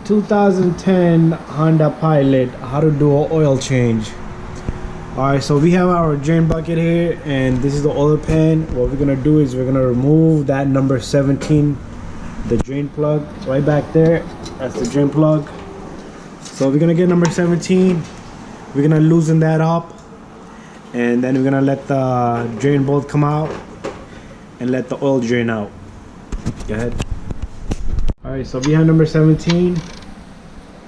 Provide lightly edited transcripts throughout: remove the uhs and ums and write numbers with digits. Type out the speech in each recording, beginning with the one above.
2010 Honda Pilot, how to do an oil change. Alright, so we have our drain bucket here, and this is the oil pan. What we're gonna do is we're gonna remove that number 17, the drain plug right back there. That's the drain plug. So we're gonna get number 17. We're gonna loosen that up, and then we're gonna let the drain bolt come out and let the oil drain out. Go ahead. Alright, so we have number 17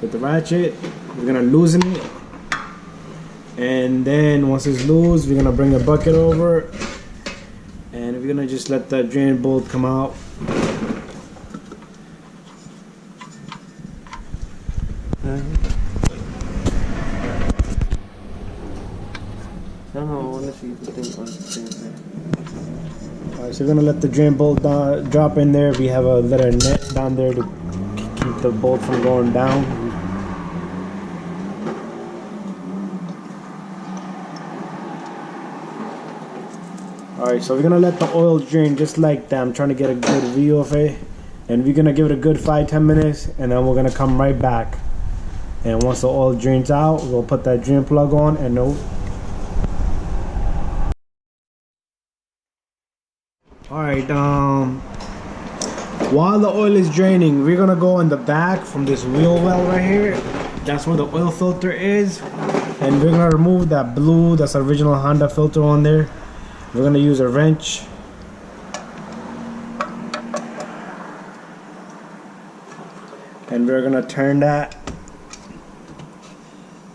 with the ratchet. We're gonna loosen it, and then once it's loose, we're gonna bring the bucket over, and we're gonna just let the drain bolt come out. Alright, so we're gonna let the drain bolt drop in there. We have a little net down there to keep the bolt from going down. Alright, so we're gonna let the oil drain just like that. I'm trying to get a good view of it, and we're gonna give it a good 5-10 minutes, and then we're gonna come right back. And once the oil drains out, we'll put that drain plug on, and Alright, while the oil is draining, we're gonna go in the back from this wheel well right here. That's where the oil filter is, and we're gonna remove that blue, that's original Honda filter on there. We're gonna use a wrench, and we're gonna turn that,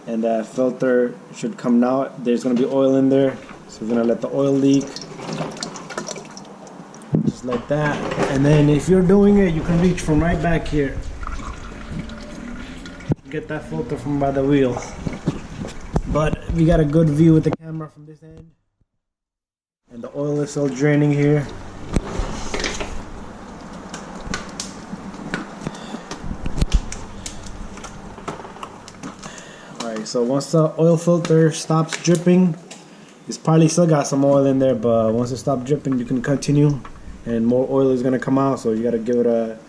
and that filter should come out. There's gonna be oil in there, so we're gonna let the oil leak just like that. And then if you're doing it, you can reach from right back here, get that filter from by the wheel. But we got a good view with the camera from this end, and the oil is still draining here. Alright, so once the oil filter stops dripping, it's probably still got some oil in there, but once it stops dripping, you can continue, and more oil is gonna come out. So you gotta give it a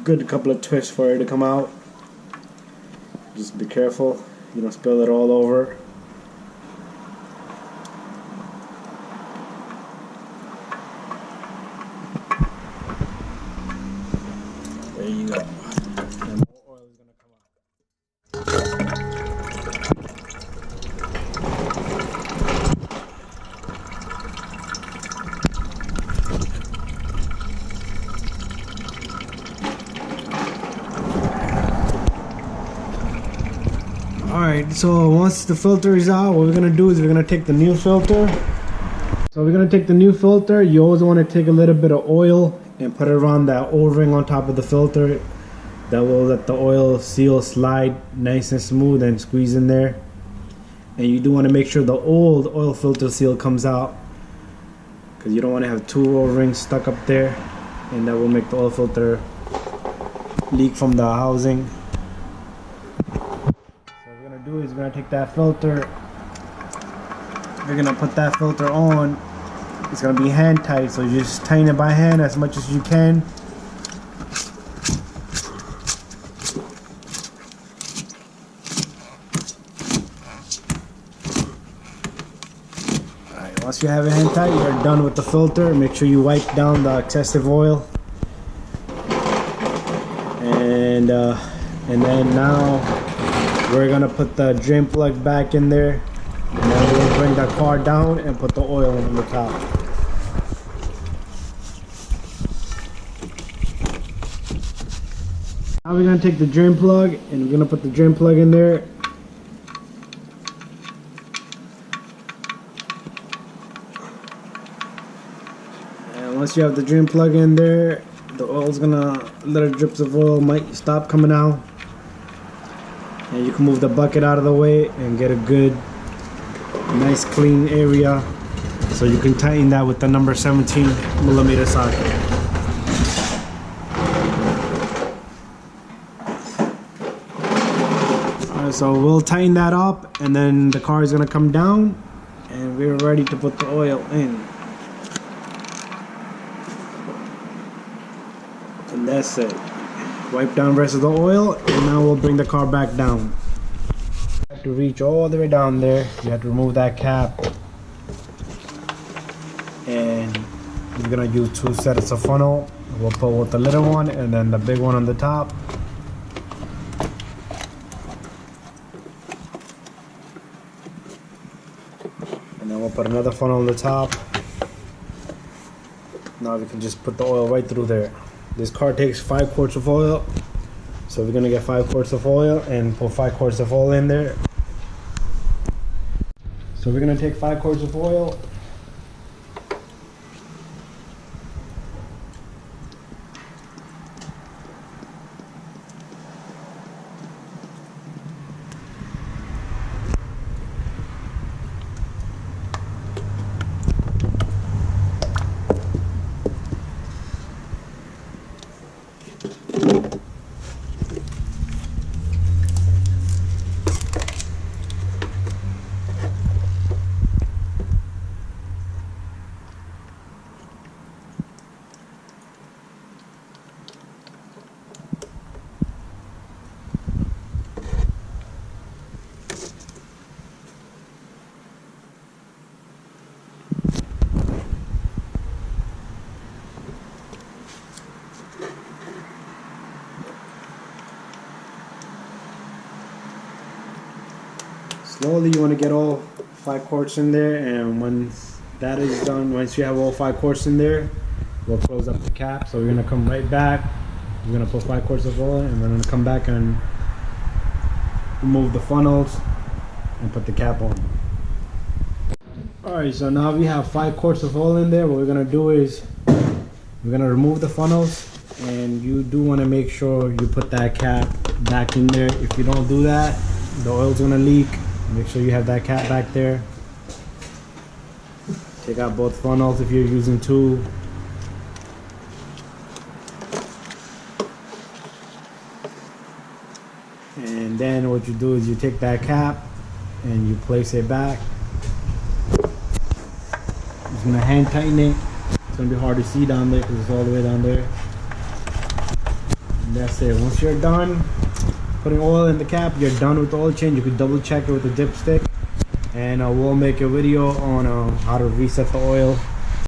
good couple of twists for it to come out. Just be careful, you don't spill it all over. There you go. And more oil is gonna come out. Alright, so once the filter is out, what we're gonna do is we're gonna take the new filter. So we're gonna take the new filter. You always want to take a little bit of oil and put it around that O-ring on top of the filter. That will let the oil seal slide nice and smooth and squeeze in there. And you do want to make sure the old oil filter seal comes out, because you don't want to have two O-rings stuck up there, and that will make the oil filter leak from the housing. Is we're gonna take that filter, we're gonna put that filter on. It's gonna be hand tight, so you just tighten it by hand as much as you can. Alright, once you have it hand tight, you're done with the filter. Make sure you wipe down the excessive oil, and then now we're gonna put the drain plug back in there, and then we'll bring the car down and put the oil on the top. Now we're gonna take the drain plug, and we're gonna put the drain plug in there. And once you have the drain plug in there, the oil's gonna, little drips of oil might stop coming out. And you can move the bucket out of the way and get a good, nice clean area. So you can tighten that with the number 17mm socket. Alright, so we'll tighten that up, and then the car is gonna come down, and we're ready to put the oil in. And that's it. Wipe down the rest of the oil, and now we'll bring the car back down. To reach all the way down there, you have to remove that cap, and we're gonna use 2 sets of funnel. We'll put with the little one and then the big one on the top. And then we'll put another funnel on the top. Now we can just put the oil right through there. This car takes 5 quarts of oil, so we're gonna get 5 quarts of oil and put 5 quarts of oil in there. So we're gonna take 5 quarts of oil. Slowly, you want to get all 5 quarts in there, and once that is done, once you have all 5 quarts in there, we'll close up the cap. So we're gonna come right back. We're gonna put 5 quarts of oil, and we're gonna come back and remove the funnels and put the cap on. Alright, so now we have 5 quarts of oil in there. What we're gonna do is we're gonna remove the funnels, and you do want to make sure you put that cap back in there. If you don't do that, the oil's gonna leak. Make sure you have that cap back there. Take out both funnels if you're using 2. And then what you do is you take that cap and you place it back. Just gonna hand tighten it. It's gonna be hard to see down there because it's all the way down there. And that's it. Once you're done putting oil in the cap, you're done with the oil change. You could double check it with the dipstick, and we'll make a video on how to reset the oil